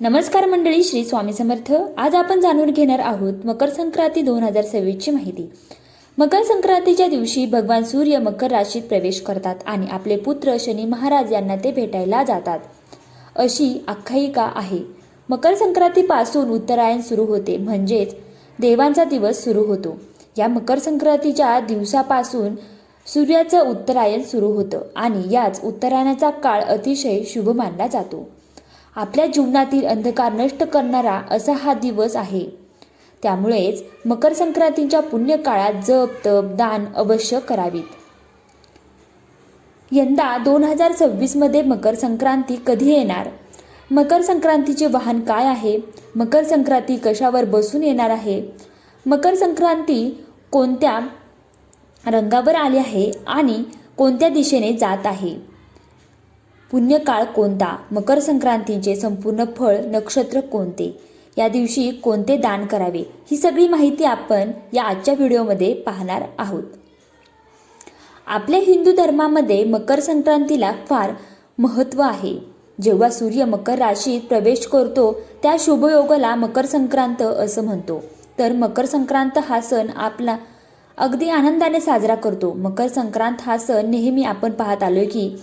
नमस्कार मंडळी, श्री स्वामी समर्थ। आज आपण जाणून घेणार आहोत मकर संक्रांती 2026 ची माहिती। मकर संक्रांतीच्या दिवशी भगवान सूर्य मकर राशीत प्रवेश करतात आणि आपले पुत्र शनी महाराज यांना ते भेटायला जातात, अशी आख्यायिका आहे। मकर संक्रांतीपासून उत्तरायण सुरू होते, म्हणजेच देवांचा दिवस सुरू होतो। या मकर संक्रांतीच्या दिवसापासून सूर्याचं उत्तरायण सुरू होतं आणि याच उत्तरायणाचा काळ अतिशय शुभ मानला जातो। आपल्या जीवनातील अंधकार नष्ट करणारा असा हा दिवस आहे। त्यामुळेच मकर संक्रांतीच्या पुण्य काळात जप तप दान अवश्य करावीत। यंदा 2026 मध्ये मकर संक्रांती कधी येणार? मकर संक्रांतीचे वाहन काय आहे? मकर संक्रांती कशावर बसून येणार आहे? मकर संक्रांती कोणत्या रंगावर आली आहे आणि कोणत्या दिशेने जात आहे? पुण्यकाळ कोणता? मकर संक्रांतीचे संपूर्ण फळ नक्षत्र कोणते? या दिवशी कोणते दान करावे? ही सगळी माहिती आपण या आजच्या व्हिडिओमध्ये पाहणार आहोत। आपल्या हिंदू धर्मामध्ये मकर संक्रांतीला फार महत्त्व आहे। जेव्हा सूर्य मकर राशीत प्रवेश करतो त्या शुभयोगाला मकर संक्रांत असं म्हणतो। तर मकर संक्रांत हा सण आपला अगदी आनंदाने साजरा करतो। मकर संक्रांत हा सण नेहमी आपण पाहत आलोय की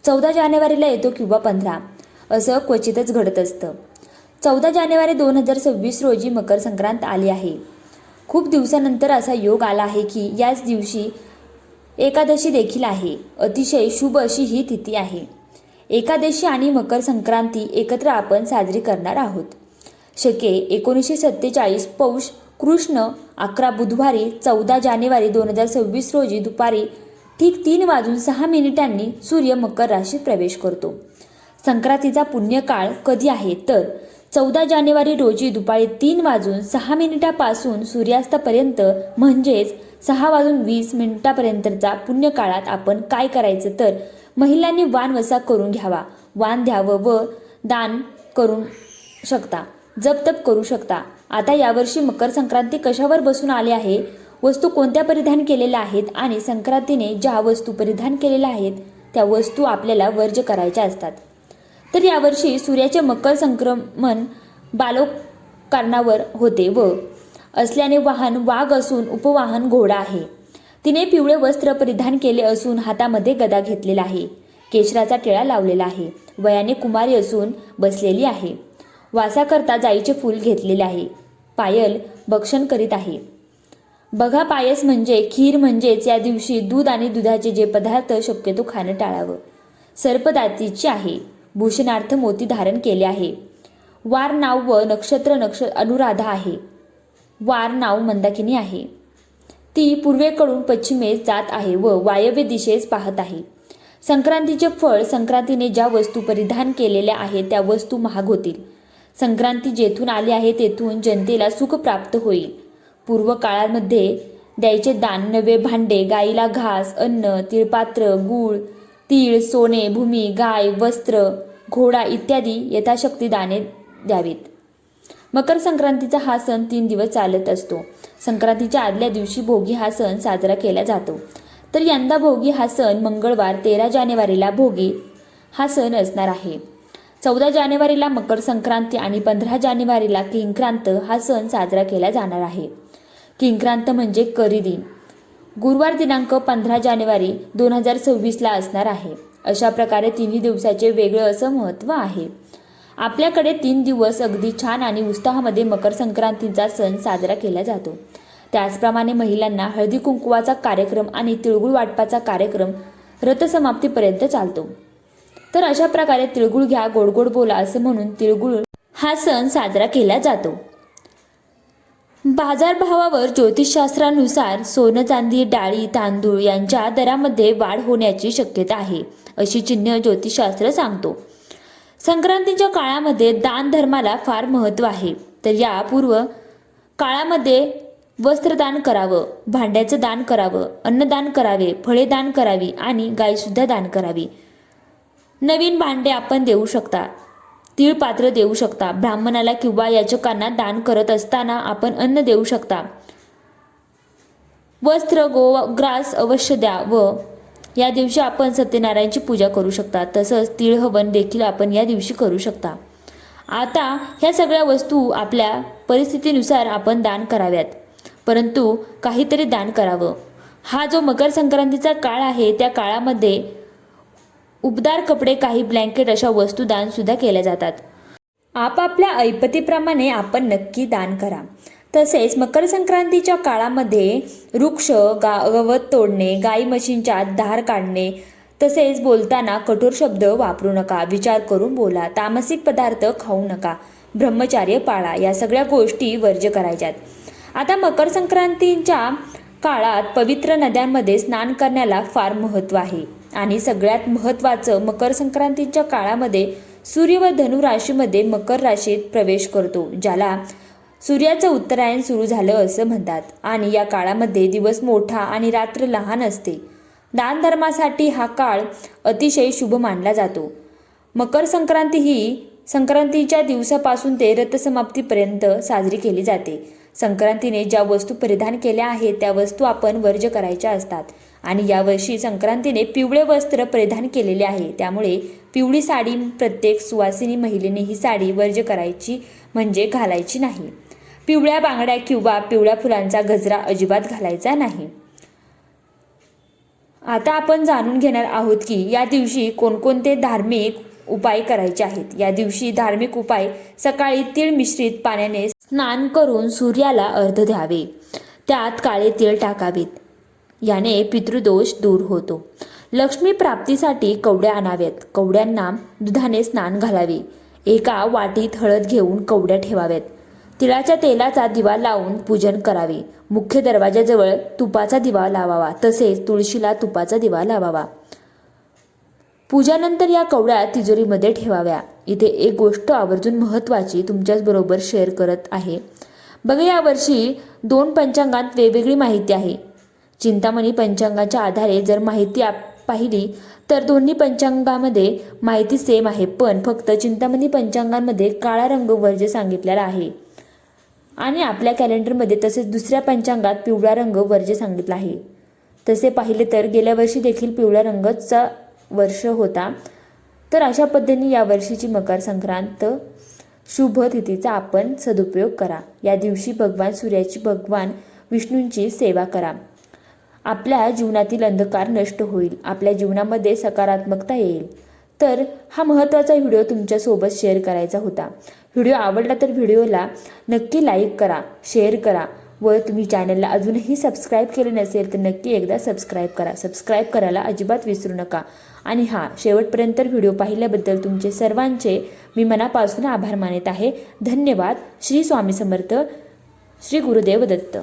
14 जानेवारीला येतो किंवा 15, असं क्वचितच घडत असतं। 14 जानेवारी 2026 रोजी मकर संक्रांत आली आहे। खूप दिवसानंतर असा योग आला आहे की याच दिवशी एकादशी देखील आहे। अतिशय शुभ अशी ही तिथी आहे। एकादशी आणि मकर संक्रांती एकत्र आपण साजरी करणार आहोत। शके 1947 पौष कृष्ण 11 बुधवारी 14 जानेवारी 2026 रोजी दुपारी ठीक 3:06 सूर्य मकर राशीत प्रवेश करतो। संक्रांतीचा पुण्यकाळ कधी आहे तर 14 जानेवारी रोजी दुपारी 3:06 पासून सूर्यास्तापर्यंत, म्हणजेच 6:20 पर्यंतचा पुण्यकाळात आपण काय करायचं तर महिलांनी वाण वसा करून घ्यावा, वाण द्यावं व दान करू शकता, जप तप करू शकता। आता यावर्षी मकर संक्रांती कशावर बसून आले आहे, वस्तू कोणत्या परिधान केलेल्या आहेत आणि संक्रांतीने ज्या वस्तू परिधान केलेल्या आहेत त्या वस्तू आपल्याला वर्ज्य करायच्या असतात। तर यावर्षी सूर्याचे मकर संक्रमण बालोकारणावर होते व असल्याने वाहन वाघ असून उपवाहन घोडा आहे। तिने पिवळे वस्त्र परिधान केले असून हातामध्ये गदा घेतलेला आहे, केशराचा टिळा लावलेला आहे, वयाने कुमारी असून बसलेली आहे, वासाकरता जाईचे फूल घेतलेले आहे, पायल भक्षण करीत आहे। बघा, पायस म्हणजे खीर, म्हणजेच या दिवशी दूध आणि दुधाचे जे पदार्थ शक्यतो खाणं टाळावं। सर्पदातीची आहे, भूषणार्थ मोती धारण केले आहे। वार नाव व नक्षत्र अनुराधा आहे। वार नाव मंदाकिनी आहे। ती पूर्वेकडून पश्चिमेस जात आहे व वायव्य दिशेस पाहत आहे। संक्रांतीचे फळ, संक्रांतीने ज्या वस्तू परिधान केलेल्या आहेत त्या वस्तू महाग होतील। संक्रांती जेथून आली आहे तेथून जनतेला सुख प्राप्त होईल। पूर्व काळामध्ये द्यायचे दान, नवे भांडे, गाईला घास, अन्न, तिळपात्र, गूळ, तीळ, सोने, भूमी, गाय, वस्त्र, घोडा इत्यादी यथाशक्ती दाने द्यावीत। मकर संक्रांतीचा हा सण 3 दिवस चालत असतो। संक्रांतीच्या आदल्या दिवशी भोगी हा सण साजरा केला जातो। तर यंदा भोगी हा सण मंगळवार 13 जानेवारीला भोगी हा सण असणार आहे। 14 जानेवारीला मकर संक्रांती आणि 15 जानेवारीला किंक्रांत हा सण साजरा केला जाणार आहे। किंक्रांत म्हणजे करी दिन, गुरुवार दिनांक 15 जानेवारी 2026 ला असणार आहे। अशा प्रकारे 3 दिवसाचे वेगळं असं महत्त्व आहे। आपल्याकडे 3 दिवस अगदी छान आणि उत्साहामध्ये मकर संक्रांतीचा सण साजरा केला जातो। त्याचप्रमाणे महिलांना हळदी कुंकवाचा कार्यक्रम आणि तिळगुळ वाटपाचा कार्यक्रम रथसमाप्तीपर्यंत चालतो। तर अशा प्रकारे तिळगुळ घ्या गोड गोड बोला असं म्हणून तिळगुळ हा सण साजरा केला जातो। बाजारभावावर ज्योतिषशास्त्रानुसार सोनं, चांदी, डाळी, तांदूळ यांच्या दरामध्ये वाढ होण्याची शक्यता आहे, अशी चिन्ह ज्योतिषशास्त्र सांगतो। संक्रांतीच्या काळामध्ये दान धर्माला फार महत्त्व आहे। तर या पूर्व काळामध्ये वस्त्रदान करावं, भांड्याचं दान करावं, अन्नदान करावे, फळे दान करावी आणि गायसुद्धा दान करावी। नवीन भांडे आपण देऊ शकता, तीळपात्र देऊ शकता, ब्राह्मणाला किंवा याचकांना दान करत असताना आपण अन्न देऊ शकता। वस्त्र गोग्रास अवश्य द्या व या दिवशी आपण सत्यनारायणची पूजा करू शकता। तसंच तीळ हवन देखील आपण या दिवशी करू शकता। आता ह्या सगळ्या वस्तू आपल्या परिस्थितीनुसार आपण दान कराव्यात, परंतु काहीतरी दान करावं. हा जो मकर संक्रांतीचा काळ आहे त्या काळामध्ये उबदार कपडे, काही ब्लँकेट अशा वस्तू दान सुद्धा केल्या जातात. आपापल्या ऐपतीप्रमाणे आपण नक्की दान करा. तसेच मकर संक्रांतीच्या काळामध्ये वृक्ष गवत तोडणे, गाई म्हशींच्या धार काढणे, तसेच बोलताना कठोर शब्द वापरू नका, विचार करून बोला, तामसिक पदार्थ खाऊ नका, ब्रह्मचर्य पाळा, या सगळ्या गोष्टी वर्ज्य करायच्यात. आता मकर संक्रांतीच्या काळात पवित्र नद्यांमध्ये स्नान करण्याला फार महत्त्व आहे आणि सगळ्यात महत्त्वाचं, मकर संक्रांतीच्या काळामध्ये सूर्य व धनु राशीमध्ये मकर राशीत प्रवेश करतो, ज्याला सूर्याचं उत्तरायण सुरू झालं असं म्हणतात. आणि या काळामध्ये दिवस मोठा आणि रात्र लहान असते. दानधर्मासाठी हा काळ अतिशय शुभ मानला जातो. मकर संक्रांती ही संक्रांतीच्या दिवसापासून ते रथसमाप्तीपर्यंत साजरी केली जाते. संक्रांतीने ज्या वस्तू परिधान केल्या आहेत त्या वस्तू आपण वर्ज्य करायच्या असतात. आणि यावर्षी संक्रांतीने पिवळे वस्त्र परिधान केलेले आहे, त्यामुळे पिवळी साडी प्रत्येक सुवासिनी महिलेने ही साडी वर्ज्य करायची, म्हणजे घालायची नाही. पिवळ्या बांगड्या किंवा पिवळ्या फुलांचा गजरा अजिबात घालायचा नाही. आता आपण जाणून घेणार आहोत की या दिवशी कोणकोणते धार्मिक उपाय करायचे आहेत. या दिवशी धार्मिक उपाय: सकाळी तीळ मिश्रित पाण्याने स्नान करून सूर्याला अर्घ्य द्यावे, त्यात काळे तीळ टाकावेत, याने पितृदोष दूर होतो. लक्ष्मी प्राप्तीसाठी कवड्या आणाव्यात, कवड्यांना दुधाने स्नान घालावे, एका वाटीत हळद घेऊन कवड्या ठेवाव्यात, तिळाच्या तेलाचा दिवा लावून पूजन करावे, मुख्य दरवाजाजवळ तुपाचा दिवा लावावा, तसेच तुळशीला तुपाचा दिवा लावावा. पूजानंतर या कवड्या तिजोरीमध्ये ठेवाव्या. इथे एक गोष्ट आवर्जून महत्त्वाची तुमच्याचबरोबर शेअर करत आहे. बघा, यावर्षी 2 पंचांगात वेगवेगळी माहिती आहे. चिंतामणी पंचांगाच्या आधारे जर माहिती पाहिली तर दोन्ही पंचांगामध्ये माहिती सेम आहे, पण फक्त चिंतामणी पंचांगामध्ये काळा रंग वर्ज्य सांगितलेला आहे आणि आपल्या कॅलेंडरमध्ये तसेच दुसऱ्या पंचांगात पिवळा रंग वर्ज्य सांगितला आहे. तसे पाहिले तर गेल्या वर्षी देखील पिवळा रंगाचा वर्ष होता. तर अशा पद्धतीने या वर्षीची मकर संक्रांत शुभ तिथीचा आपण सदुपयोग करा. या दिवशी भगवान सूर्याची, भगवान विष्णूंची सेवा करा. आपल्या जीवनातील अंधकार नष्ट होईल, आपल्या जीवनामध्ये सकारात्मकता येईल. तर हा महत्त्वाचा व्हिडिओ तुमच्यासोबत शेअर करायचा होता. व्हिडिओ आवडला तर व्हिडिओला नक्की लाईक करा, शेअर करा व तुम्ही चॅनलला अजूनही सबस्क्राईब केले नसेल तर नक्की एकदा सबस्क्राईब करा. सबस्क्राईब करायला अजिबात विसरू नका. आणि शेवटपर्यंत व्हिडिओ पाहिल्याबद्दल तुमचे सर्वांचे मी मनापासून आभार मानत आहे. धन्यवाद. श्री स्वामी समर्थ. श्री गुरुदेव दत्त.